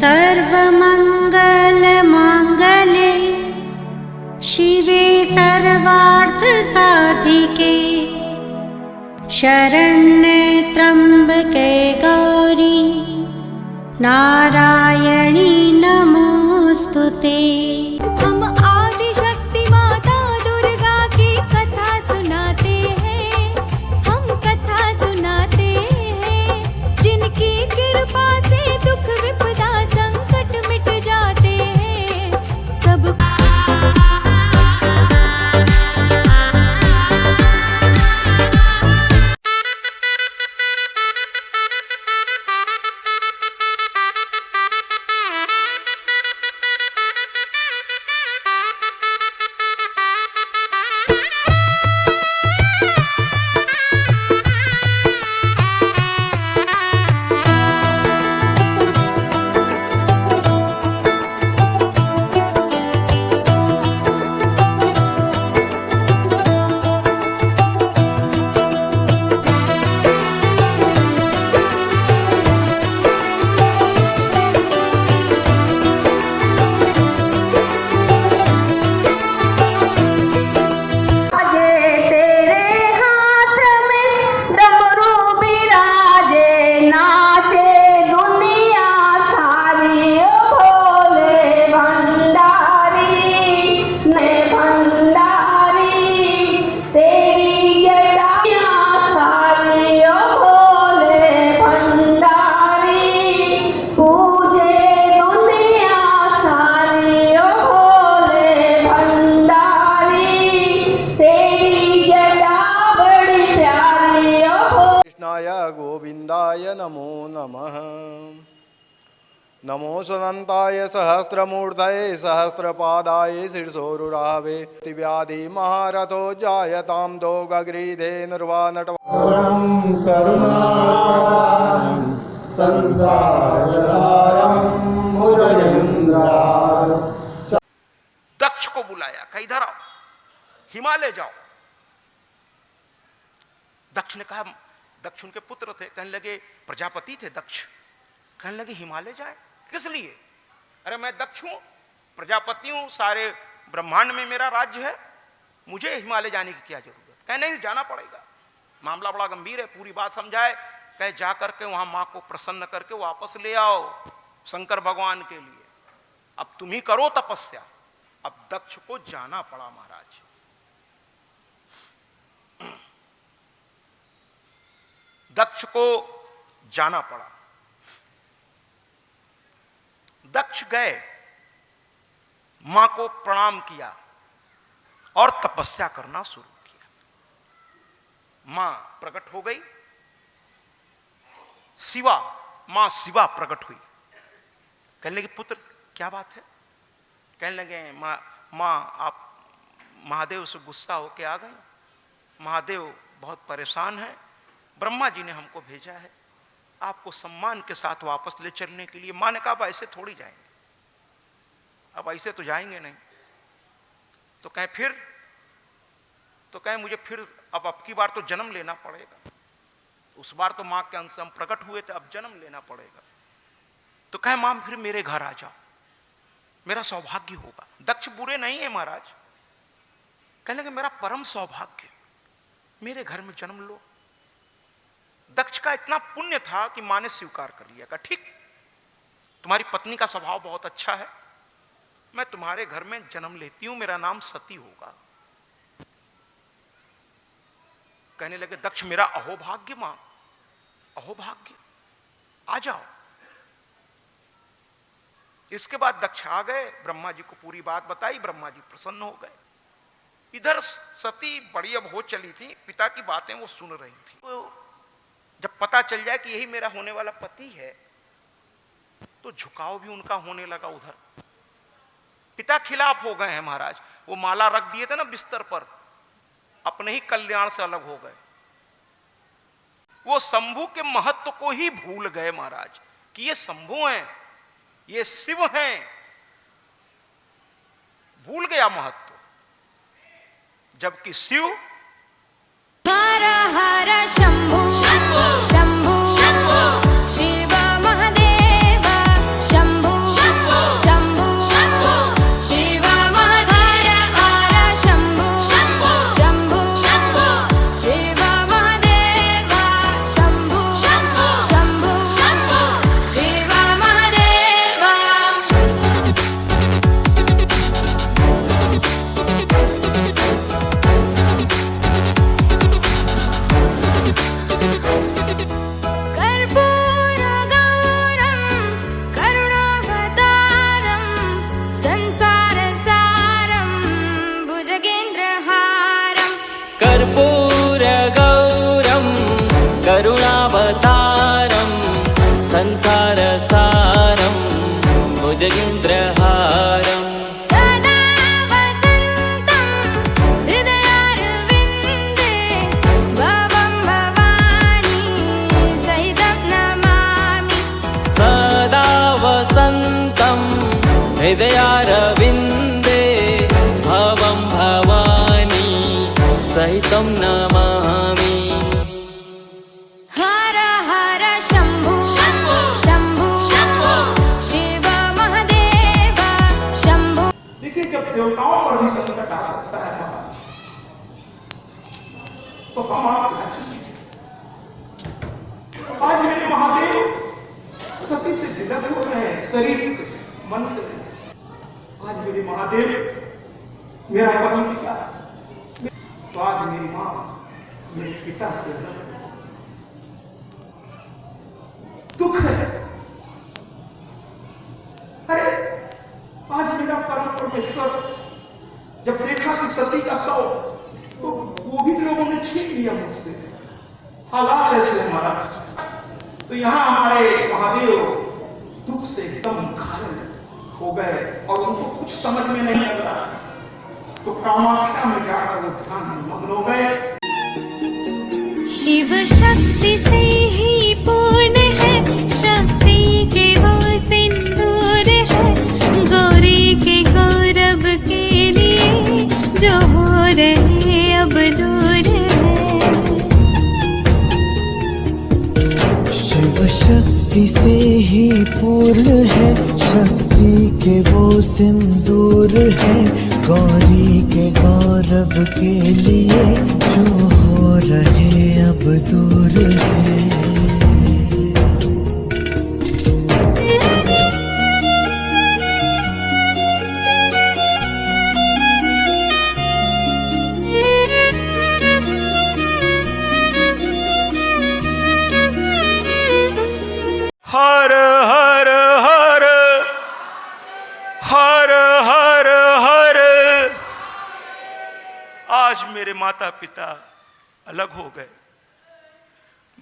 सर्वमङ्गलमाङ्गल्ये शिवे सर्वार्थसाधिके शरण्ये त्र्यम्बके गौरी नारायणी नमोस्तुते। हम आदिशक्ति माता दुर्गा की कथा सुनाते हैं, हम कथा सुनाते हैं। जिनकी कृपा से दुख विपदा संकट मिट जाते हैं। सब गोविंदाय नमो नमः। नमो सुनंताय सहस्रमूर्धये सहस्रपादाय शीर्षोरुरावे व्याधि महारथो जायतां दोगग्रीधे निर्वाणट दक्ष को बुलाया, कहा इधर आओ, हिमालय जाओ। दक्ष ने कहा, दक्ष उनके पुत्र थे, कहने लगे प्रजापति थे दक्ष, कहने लगे हिमालय जाए किस लिए? अरे मैं दक्ष हूं, प्रजापति हूं, सारे ब्रह्मांड में मेरा राज्य है, मुझे हिमालय जाने की क्या जरूरत? कहे नहीं, जाना पड़ेगा, मामला बड़ा गंभीर है। पूरी बात समझाए, कहे जा करके वहां मां को प्रसन्न करके वापस ले आओ शंकर भगवान के लिए, अब तुम ही करो तपस्या। अब दक्ष को जाना पड़ा महाराज। दक्ष को जाना पड़ा। दक्ष गए, मां को प्रणाम किया और तपस्या करना शुरू किया। मां प्रकट हो गई, शिवा, मां शिवा प्रकट हुई। कहने लगे पुत्र क्या बात है? कहने लगे मां आप महादेव से गुस्सा होके आ गए, महादेव बहुत परेशान है, ब्रह्मा जी ने हमको भेजा है आपको सम्मान के साथ वापस ले चलने के लिए। मां ने कहा अब ऐसे थोड़ी जाएंगे, अब ऐसे तो जाएंगे नहीं। तो कहें फिर? तो कहें मुझे फिर अब की बार तो जन्म लेना पड़ेगा। उस बार तो मां के अंश से हम प्रकट हुए थे, अब जन्म लेना पड़ेगा। तो कहें मां फिर मेरे घर आ जाओ, मेरा सौभाग्य होगा। दक्ष बुरे नहीं है महाराज, कहने लगे मेरा परम सौभाग्य, मेरे घर में जन्म लो। दक्ष का इतना पुण्य था कि मां ने स्वीकार कर लिया, कहा ठीक, तुम्हारी पत्नी का स्वभाव बहुत अच्छा है, मैं तुम्हारे घर में जन्म लेती हूं, मेरा नाम सती होगा। कहने लगे दक्ष मेरा अहोभाग्य मां, अहोभाग्य, आ जाओ। इसके बाद दक्ष आ गए, ब्रह्मा जी को पूरी बात बताई, ब्रह्मा जी प्रसन्न हो गए। इधर सती बड़ी अब हो चली थी, पिता की बातें वो सुन रही थी। तो जब पता चल जाए कि यही मेरा होने वाला पति है, तो झुकाव भी उनका होने लगा। उधर पिता खिलाफ हो गए हैं महाराज, वो माला रख दिए थे ना बिस्तर पर, अपने ही कल्याण से अलग हो गए। वो शंभु के महत्व को ही भूल गए महाराज, कि ये शंभु हैं, ये शिव हैं, भूल गया महत्व। जबकि शिव हर हर शंभु शंभु शंभु शिव महादेव शंभु इन्द्रहारम् सदा वसन्तं हृदयारविन्दे भवं भवानी सहितं नमामि सदा वसन्तं हृदयारविन्दे भवं भवानी सहितं नमामि हर हर शम्भु शम्भु शिव महादेव शम्भु। देखिए, जब देवताओं पर भी संकट आ सकता है महाराज, तो हम आप क्या चाहिए? आज मेरे महादेव सती से विलग हो रहे हैं, शरीर से, मन से। आज मेरे महादेव मेरा परम पिता, तो आज मेरी मां मेरे पिता से अलग है। दुख है। अरे आज मेरा परम परमेश्वर जब देखा कि सती का शव, तो वो भी लोगों ने छीन लिया मुझसे। हालात ऐसे हमारा, तो यहां हमारे महादेव दुख से एकदम घायल हो गए और उनको कुछ समझ में नहीं आता, तो कामाख्या में जाकर वो ध्यान में मग्न हो गए। शिव शक्ति से ही पूर्ण है, शक्ति के वो सिंदूर है, गौरी के गौरव के लिए जो हो रहे अब दूर है। शिव शक्ति से ही पूर्ण है, शक्ति के वो सिंदूर है, गौरी के गौरव के लिए जो हो रहे अब दूर है। हर हर हर हर हर हर। आज मेरे माता पिता अलग हो गए।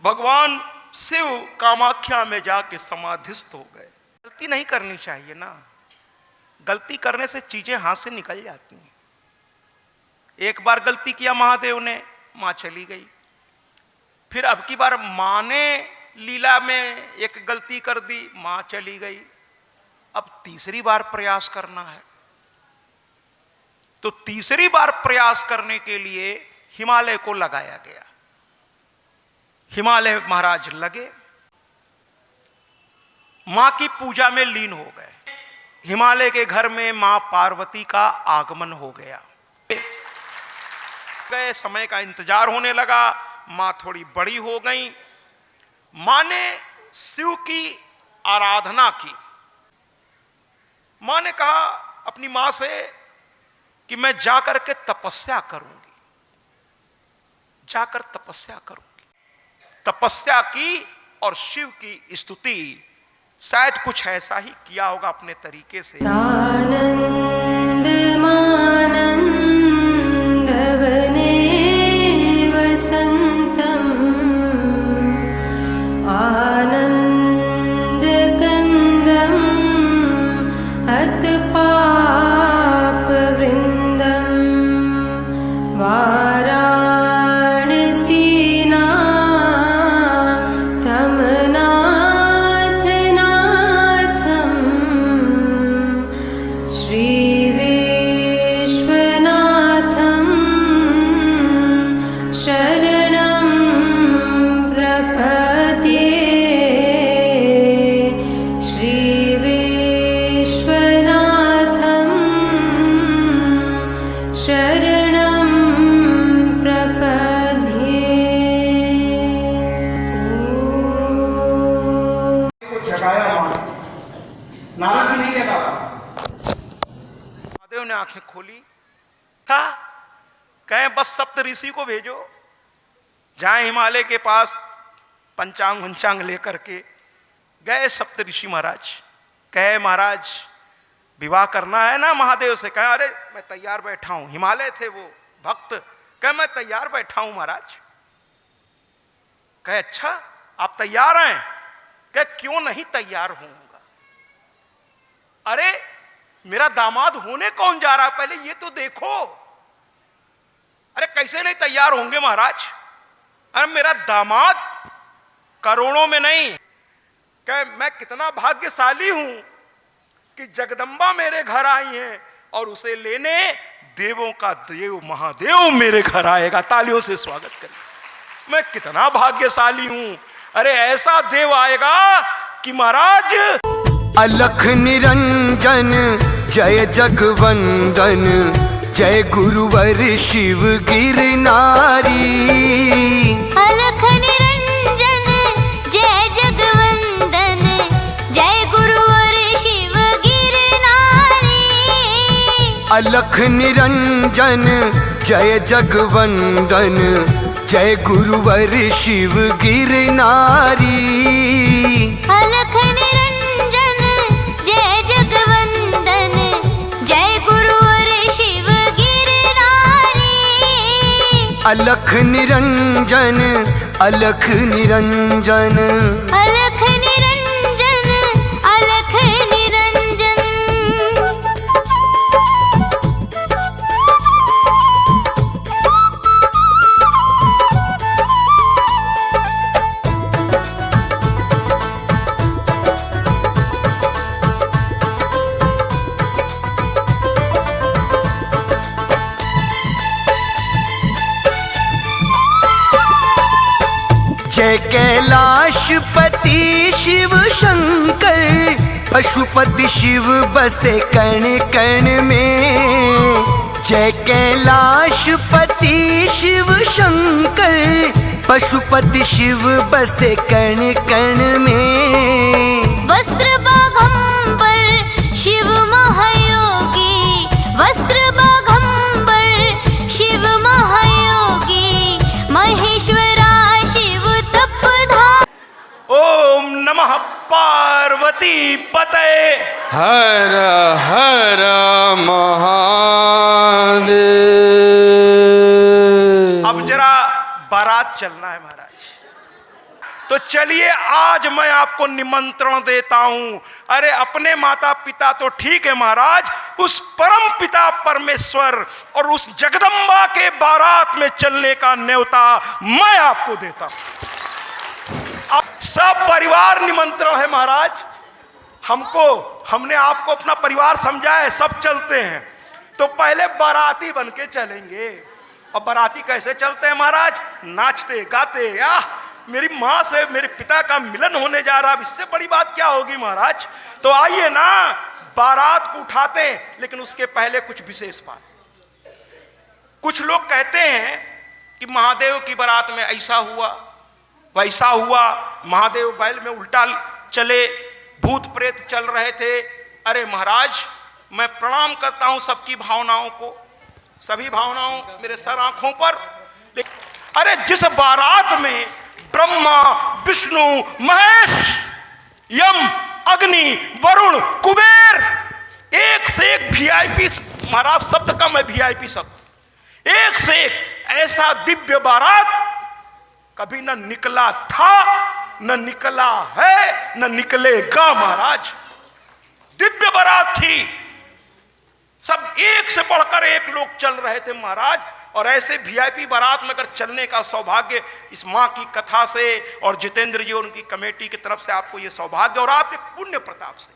भगवान शिव कामाख्या में जाके समाधिस्थ हो गए। गलती नहीं करनी चाहिए ना, गलती करने से चीजें हाथ से निकल जाती हैं। एक बार गलती किया महादेव ने, मां चली गई। फिर अब की बार मां ने लीला में एक गलती कर दी, मां चली गई। अब तीसरी बार प्रयास करना है, तो तीसरी बार प्रयास करने के लिए हिमालय को लगाया गया। हिमालय महाराज लगे, मां की पूजा में लीन हो गए। हिमालय के घर में मां पार्वती का आगमन हो गया। गए, समय का इंतजार होने लगा। मां थोड़ी बड़ी हो गई। मां ने शिव की आराधना की। मां ने कहा अपनी मां से कि मैं जाकर के तपस्या करूंगी, जाकर तपस्या करूंगी। तपस्या की और शिव की स्तुति, शायद कुछ ऐसा ही किया होगा अपने तरीके से। आनन्दमानन्दवने वसन्तम् आनन्दकन्दम् हतपापवृन्दम् वाराणसीनाथनाथनाथम् श्रीविश्वनाथम् शरणं प्रपद्ये श्रीविश्वनाथं शरणं प्रपद्ये। जगाया नारद जी नहीं जगा। महादेव ने आंखें खोली, था कहें बस सप्त ऋषि को भेजो, जाए हिमालय के पास पंचांग वंचांग लेकर के। गए सप्त ऋषि महाराज, कहे महाराज विवाह करना है ना महादेव से। कहे अरे मैं तैयार बैठा हूं। हिमालय थे वो भक्त, कहे मैं तैयार बैठा हूं महाराज। कहे अच्छा आप तैयार हैं? कहे क्यों नहीं तैयार होऊंगा। अरे मेरा दामाद होने कौन जा रहा है, पहले ये तो देखो। अरे कैसे नहीं तैयार होंगे महाराज। अरे मेरा दामाद करोड़ों में नहीं, क्या मैं कितना भाग्यशाली हूं कि जगदम्बा मेरे घर आई है और उसे लेने देवों का देव महादेव मेरे घर आएगा। तालियों से स्वागत करें। मैं कितना भाग्यशाली हूं। अरे ऐसा देव आएगा कि महाराज अलख निरंजन जय जगवंदन जय गुरुवर शिव गिरनारी। अलख निरंजन जय जगवंदन जय गुरुवर शिव गिरनारी। अलख निरंजन जय जगवंदन जय गुरुवर शिव गिरनारी। अलख निरंजन जय जगवंदन जय गुरुवर शिव गिरनारी। अलख निरंजन अलख निरंजन अलख निरंजन अलख निरंजन। जय कैलाशपति शिव शंकर पशुपति शिव बसे कण कण में। जय कैलाशपति शिव शंकर पशुपति शिव बसे कण कण में। वस्त्र बाघंबर शिव महायोगी वस्त्र बाघंबर शिव महायोगी महेश्वरा शिव तपधारी। ओम नमः पार्वती पते। हर हर महादेव। अब जरा बारात चलना है महाराज, तो चलिए आज मैं आपको निमंत्रण देता हूं। अरे अपने माता पिता तो ठीक है महाराज, उस परम पिता परमेश्वर और उस जगदम्बा के बारात में चलने का न्योता मैं आपको देता हूं। अब सब परिवार निमंत्रण है महाराज। हमने आपको अपना परिवार समझा है, सब चलते हैं। तो पहले बाराती बन के चलेंगे। और बाराती कैसे चलते हैं महाराज? नाचते गाते। मेरी माँ से मेरे पिता का मिलन होने जा रहा, अब इससे बड़ी बात क्या होगी महाराज। तो आइए ना बारात को उठाते हैं, लेकिन उसके पहले कुछ विशेष बात। कुछ लोग कहते हैं कि महादेव की बारात में ऐसा हुआ वैसा हुआ, महादेव बैल में उल्टा चले, भूत प्रेत चल रहे थे। अरे महाराज मैं प्रणाम करता हूं सबकी भावनाओं को, सभी भावनाओं मेरे सर आंखों पर। अरे जिस बारात में ब्रह्मा विष्णु महेश यम अग्नि वरुण कुबेर एक से एक वीआईपी, महाराज शब्द का मैं वीआईपी शब्द, एक से एक ऐसा दिव्य बारात कभी न निकला था, न निकला है, न निकलेगा महाराज। दिव्य बारात थी, सब एक से बढ़कर एक लोग चल रहे थे महाराज। और ऐसे वीआईपी बारात में अगर चलने का सौभाग्य इस माँ की कथा से और जितेंद्र जी और उनकी कमेटी की तरफ से आपको ये सौभाग्य और आपके पुण्य प्रताप से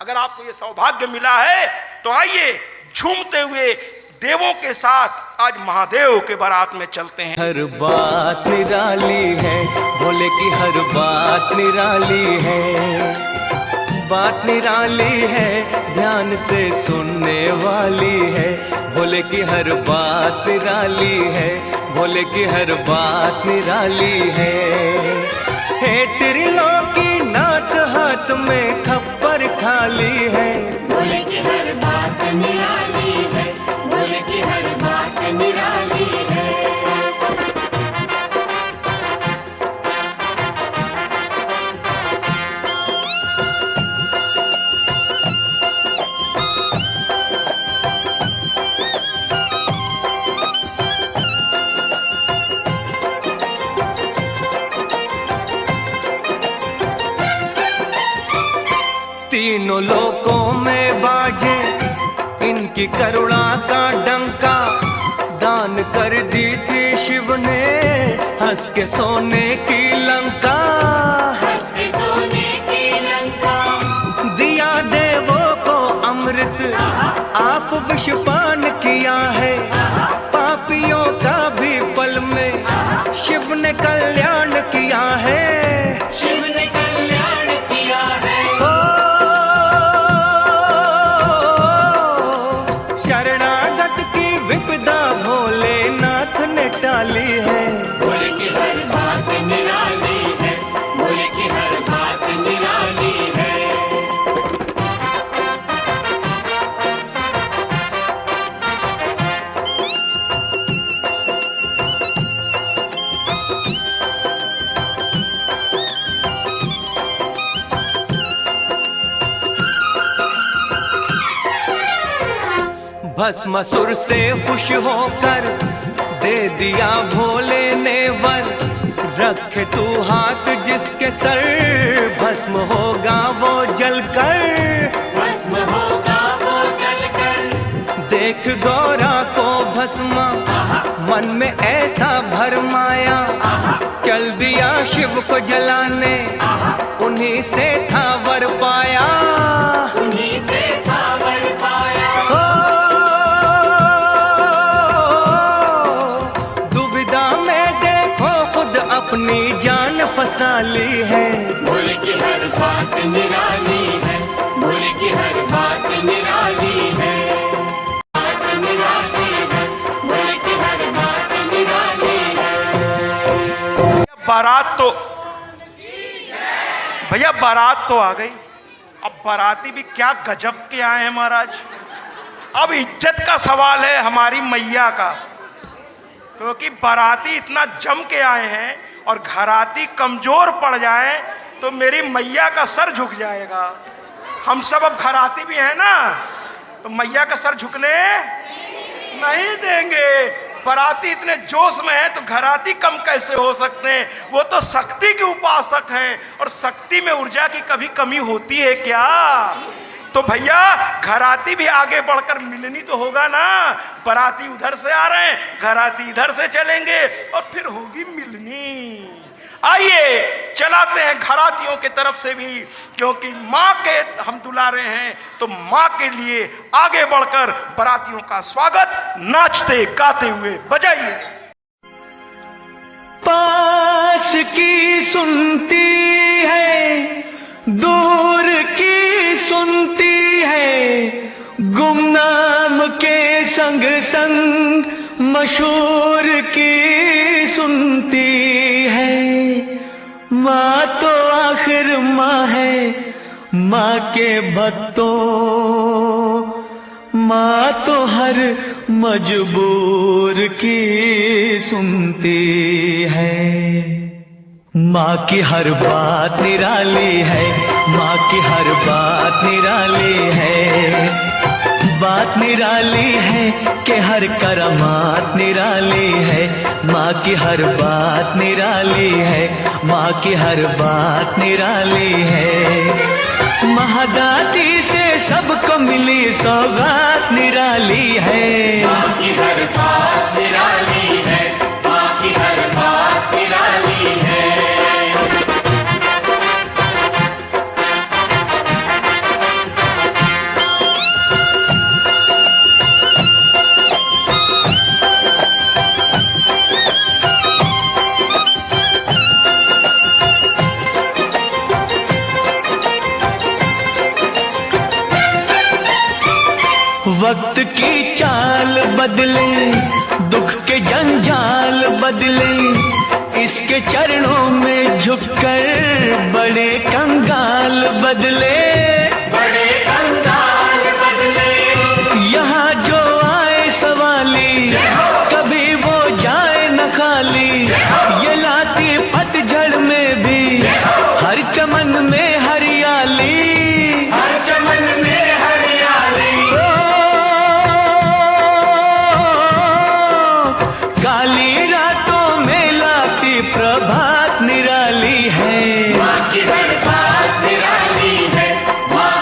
अगर आपको ये सौभाग्य मिला है, तो आइए झूमते हुए देवों के साथ आज महादेव के बारात में चलते हैं। हर बात निराली है, भोले की हर बात निराली है। बात निराली है, ध्यान से सुनने वाली है। भोले की हर बात निराली है, भोले की हर बात निराली है। हे त्रिलोकी नाथ हाथ में खप्पर खाली है। भोले की हर बात निराली है, भोले की हर बात निराली है। तीनों लोकों लोगों में बाजे इनकी करुणा का डंका। दान कर दी थी शिव ने हंस के सोने की लंका। हंस के सोने की लंका। दिया देवों को अमृत आप विषपान किया है। पापियों का भी पल में शिव ने कल्याण किया है। शिव ने कल्याण किया है। शरणागत की विपदा भोलेनाथ ने टाली है। भोले की हर बात निराली है। भोले की हर बात निराली है। भस्मासुर से खुश होकर दे दिया भोले ने वर। रखे तू हाथ जिसके सर भस्म होगा वो जलकर। भस्म होगा वो जलकर। देख गौरा को भस्मा मन में ऐसा भरमाया। चल दिया शिव को जलाने उन्हीं से था वर पाया। उन्हीं से था वर पाया। दुविधा में देखो खुद अपनी जान फंसा ली है। भोले की हर बात निराली है। भोले की हर बात निराली है। बात निराली है। भोले की हर बात निराली है। बारात तो भैया बारात तो आ गई। अब बाराती भी क्या गजब के आए हैं महाराज। अब इज्जत का सवाल है हमारी मैया का, क्योंकि बाराती इतना जम के आए हैं और घराती कमजोर पड़ जाए तो मेरी मैया का सर झुक जाएगा। हम सब अब घराती भी हैं ना, तो मैया का सर झुकने नहीं देंगे। बाराती इतने जोश में है तो घराती कम कैसे हो सकते हैं। वो तो शक्ति के उपासक हैं और शक्ति में ऊर्जा की कभी कमी होती है क्या। तो भैया घराती भी आगे बढ़कर मिलनी तो होगा ना। बाराती उधर से आ रहे हैं, घराती इधर से चलेंगे और फिर होगी मिलनी। आइए चलाते हैं घरातियों के तरफ से भी, क्योंकि माँ के हम दुलारे हैं तो माँ के लिए आगे बढ़कर बारातियों का स्वागत नाचते गाते हुए बजाइए। पास की सुनती है दूर की सुनती है। गुमनाम के संग संग मशहूर की सुनती है। माँ तो आखिर माँ है माँ के भक्तों। माँ तो हर मजबूर की सुनती है। माँ की हर बात निराली है। माँ की हर बात निराली है। बात निराली है कि हर करामात निराली है। माँ की हर बात निराली है। माँ की हर बात निराली है। महादाती से सबको मिली सौगात निराली है। माँ की हर बात निराली है। माँ की हर बात निराली है। वक्त की चाल बदले, दुख के जंजाल बदले, इसके चरणों में झुककर बड़े कंगाल बदले। बड़े कंगाल बदले। यहाँ जो आए सवाली कभी वो जाए न खाली। ये लाती पतझड़ में भी हर चमन में हरियाली। हर चमन में हरियाली। काली रातों में लाती प्रभात निराली है। माँ की हर बात निराली है। माँ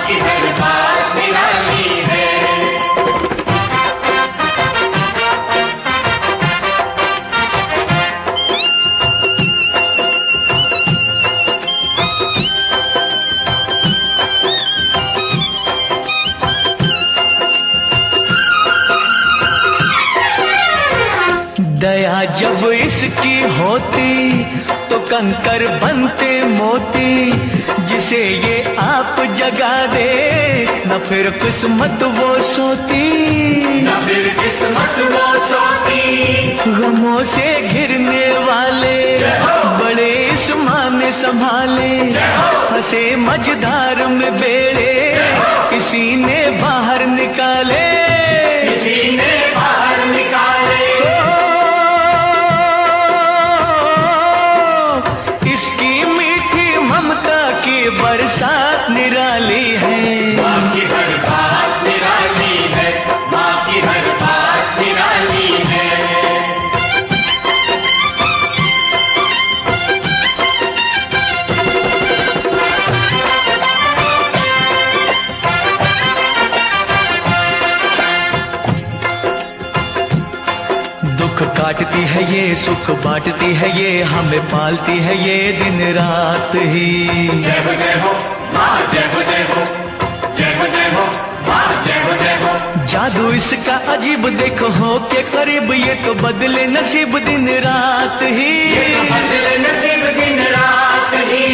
जब इसकी होती तो कंकर बनते मोती, जिसे ये आप जगा दे न फिर किस्मत वो सोती, न फिर किस्मत वो सोती। गमों से घिरने वाले बड़े इस माँ ने संभाले, हंसे मझधार में बेड़े किसी ने बाहर निकाले, किसी ने बाहर निकाले। इसकी मीठी ममता की बरसात निराली है, माँ की हर बात निराली है, माँ की हर बात निराली है। दुख काटती है ये, सुख बांटती है ये, हमें पालती है ये दिन रात ही। जय हो जय हो माँ, जय हो जय हो, जय हो जय हो माँ, जय हो जय हो। जादू इसका अजीब देखो हो के करीब, ये तो बदले नसीब दिन रात ही, ये तो बदले नसीब दिन रात ही।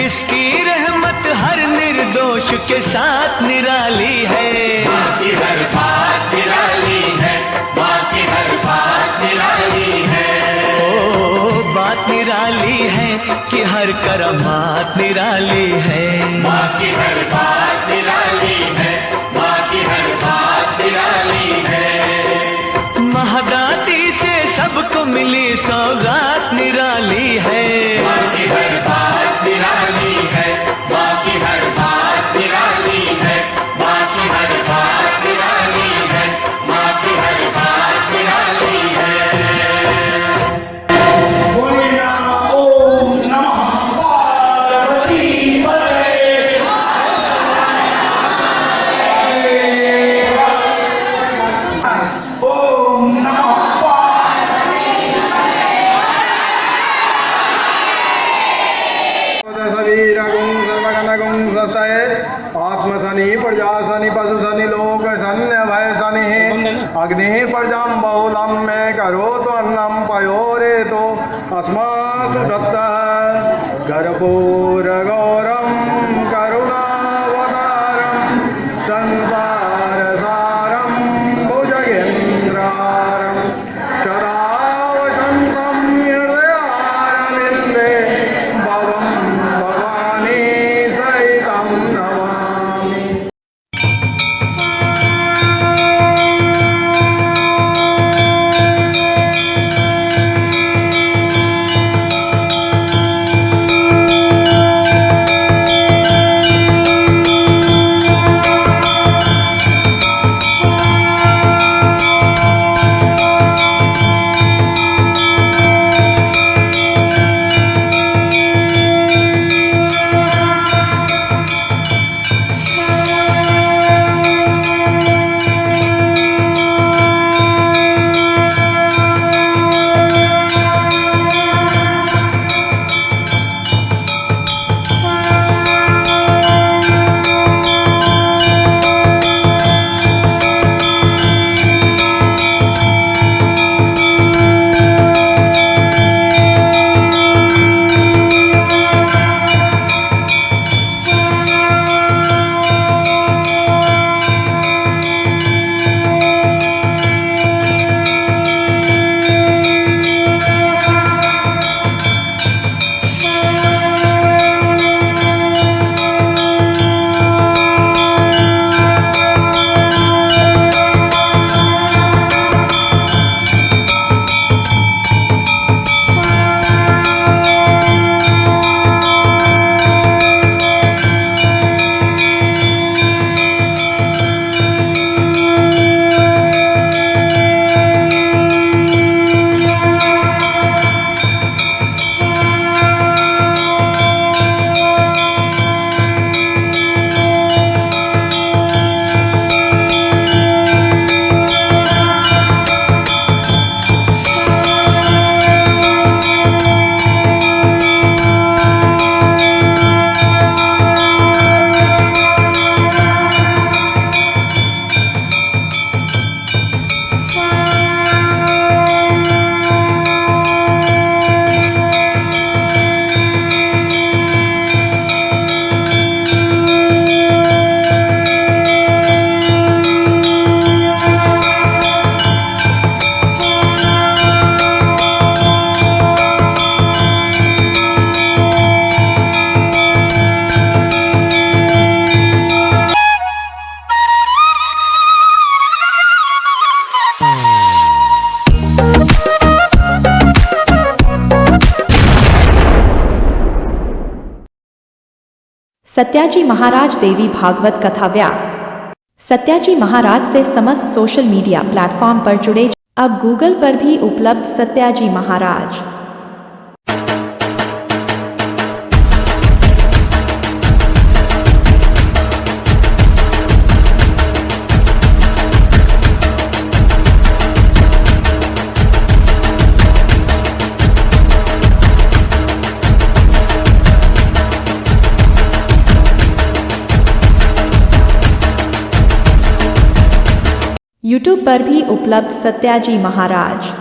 इसकी रहमत हर निर्दोष के साथ निराली है, माँ की हर बात निराली है, माँ की हर बात निराली है। ओ बात निराली है कि हर करामात निराली है, माँ की हर बात निराली है, माँ की हर बात निराली है। महादाती से सबको मिली सौगात निराली है, माँ की हर बात निराली है, माँ की हर बात निराली है, माँ की हर बात निराली है, माँ की हर बात निराली है। आत्मशनि प्रजाशनि पशुशनि लोक शन्य भय शनि अग्नि प्रजाम बहुलम में करो तो अन्नम पयोरे तो अस्मासु दत्तः कर्पूर गौरम करुणावतारम संसार सारम भुजगेन्द्रारम सदा वसंतम हृदयारविंदे भवम भवानी सहितं नमामि। सत्याजी महाराज देवी भागवत कथा व्यास। सत्याजी महाराज से समस्त सोशल मीडिया प्लेटफॉर्म पर जुड़े। अब गूगल पर भी उपलब्ध सत्याजी महाराज। यूट्यूब पर भी उपलब्ध सत्याजी महाराज।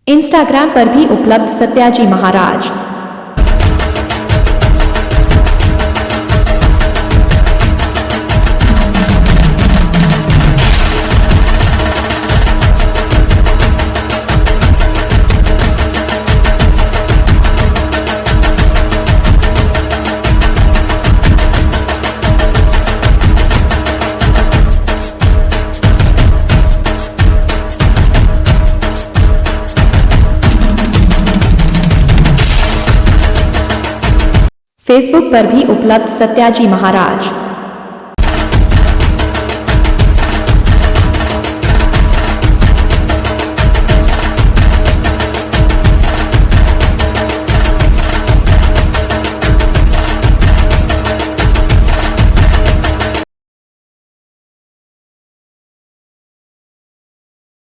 इंस्टाग्राम पर भी उपलब्ध सत्याजी महाराज। फेसबुक पर भी उपलब्ध सत्याजी महाराज।